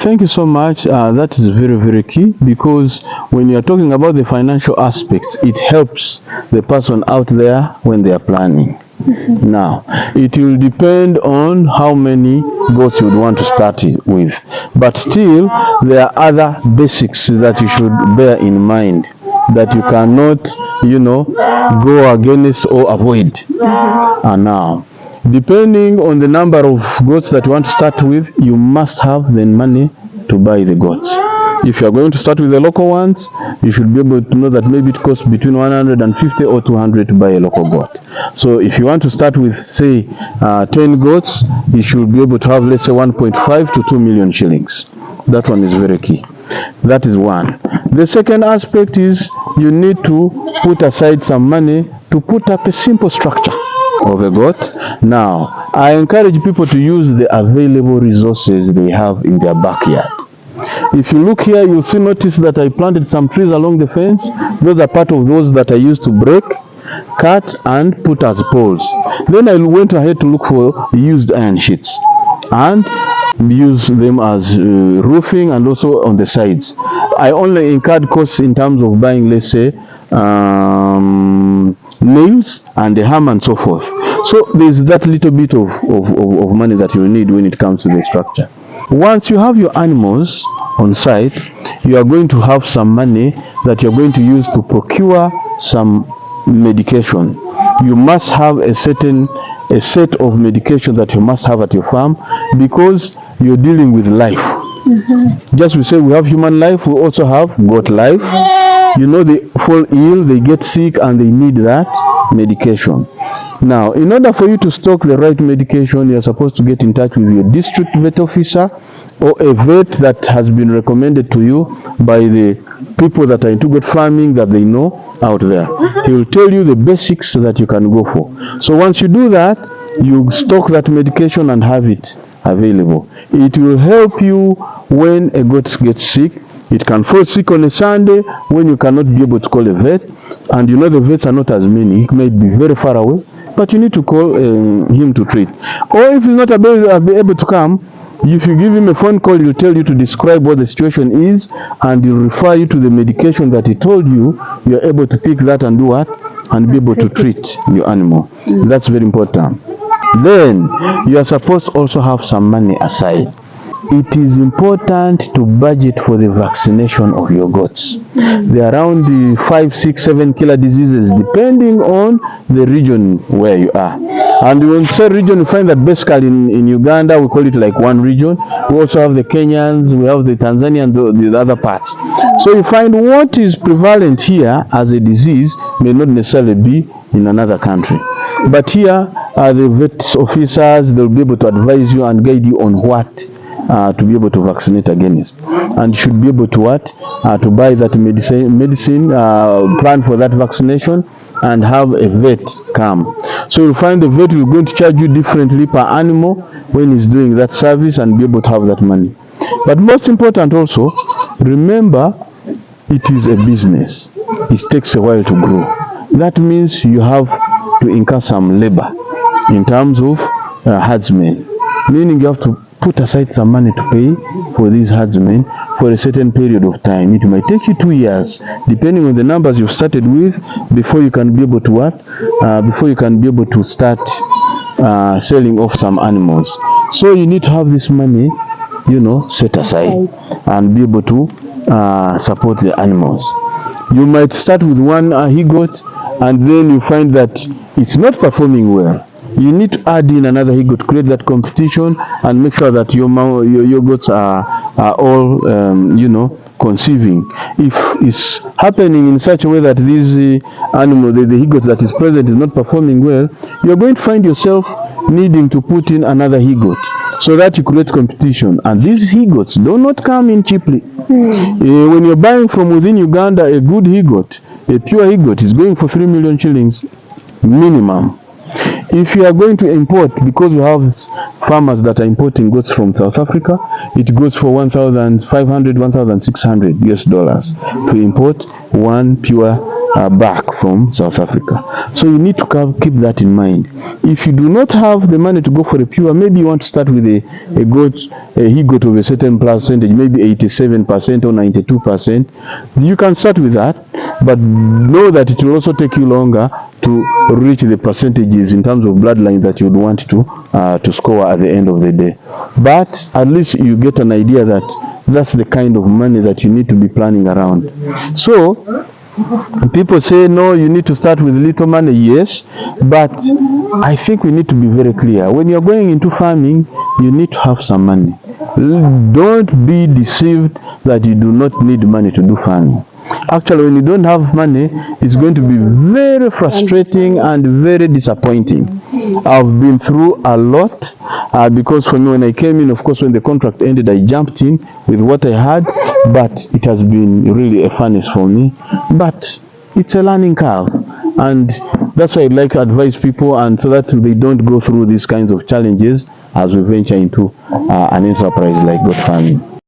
Thank you so much. That is very, very key, because when you are talking about the financial aspects, it helps the person out there when they are planning. Now, it will depend on how many goats you would want to start with, but still, there are other basics that you should bear in mind that you cannot, go against or avoid. And now, depending on the number of goats that you want to start with, you must have the money to buy the goats. If you are going to start with the local ones, you should be able to know that maybe it costs between 150 or 200 to buy a local goat. So if you want to start with, say, 10 goats, you should be able to have, let's say, 1.5 to 2 million shillings. That one is very key. That is one. The second aspect is you need to put aside some money to put up a simple structure of a goat. Now, I encourage people to use the available resources they have in their backyard. If you look here, you'll notice that I planted some trees along the fence. Those are part of those that I used to break, cut, and put as poles. Then I went ahead to look for used iron sheets and use them as roofing and also on the sides. I only incurred costs in terms of buying, let's say, nails and the hammer and so forth. So there's that little bit of money that you need when it comes to the structure. Once you have your animals on site, you are going to have some money that you're going to use to procure some medication. You must have a set of medication that you must have at your farm, because you're dealing with life. Just we say we have human life, we also have goat life. They fall ill, they get sick, and they need that medication. Now, in order for you to stock the right medication, you're supposed to get in touch with your district vet officer or a vet that has been recommended to you by the people that are into goat farming that they know out there. He will tell you the basics that you can go for. So once you do that, you stock that medication and have it available. It will help you when a goat gets sick. It can fall sick on a Sunday when you cannot be able to call a vet, and the vets are not as many. It may be very far away, but you need to call him to treat. Or if he's not able to come, if you give him a phone call, he'll tell you to describe what the situation is, and he'll refer you to the medication that he told you. You're able to pick that and do what? And be able to treat your animal. That's very important. Then you are supposed to also have some money aside. It is important to budget for the vaccination of your goats. There are around the 5, 6, 7 killer diseases depending on the region where you are. And when you say region, you find that basically in Uganda we call it like one region. We also have the Kenyans, we have the Tanzanians, the other parts. So you find what is prevalent here as a disease may not necessarily be in another country. But here the vet officers, they'll be able to advise you and guide you on what to be able to vaccinate against, and you should be able to to buy that medicine, plan for that vaccination, and have a vet come. So you'll find the vet will going to charge you differently per animal when he's doing that service, and be able to have that money. But most important also, remember, it is a business. It takes a while to grow. That means you have to incur some labor in terms of herdsmen, meaning you have to put aside some money to pay for these herdsmen for a certain period of time. It might take you 2 years, depending on the numbers you've started with, before you can be able to before you can be able to start selling off some animals. So you need to have this money, set aside and be able to support the animals. You might start with one he-goat, and then you find that it's not performing well. You need to add in another he-goat, create that competition, and make sure that your goats are all conceiving. If it's happening in such a way that this animal, the he-goat that is present, is not performing well, you're going to find yourself needing to put in another he-goat, so that you create competition. And these he-goats do not come in cheaply. When you're buying from within Uganda, a good he-goat, a pure he-goat, is going for 3 million shillings minimum. If you are going to import, because we have farmers that are importing goats from South Africa, it goes for $1,500, $1,600 US to import one pure back from South Africa. So you need to keep that in mind. If you do not have the money to go for a pure, maybe you want to start with a he got of a certain percentage, maybe 87% or 92%. You can start with that, but know that it will also take you longer to reach the percentages in terms of bloodline that you would want to score at the end of the day. But at least you get an idea that that's the kind of money that you need to be planning around. So people say, no, you need to start with little money. Yes, but I think we need to be very clear. When you're going into farming, you need to have some money. Don't be deceived that you do not need money to do farming. Actually, when you don't have money, it's going to be very frustrating and very disappointing. I've been through a lot because for me, when I came in, of course, when the contract ended, I jumped in with what I had, but it has been really a furnace for me. But it's a learning curve, and that's why I like to advise people, and so that they don't go through these kinds of challenges as we venture into an enterprise like goat farming.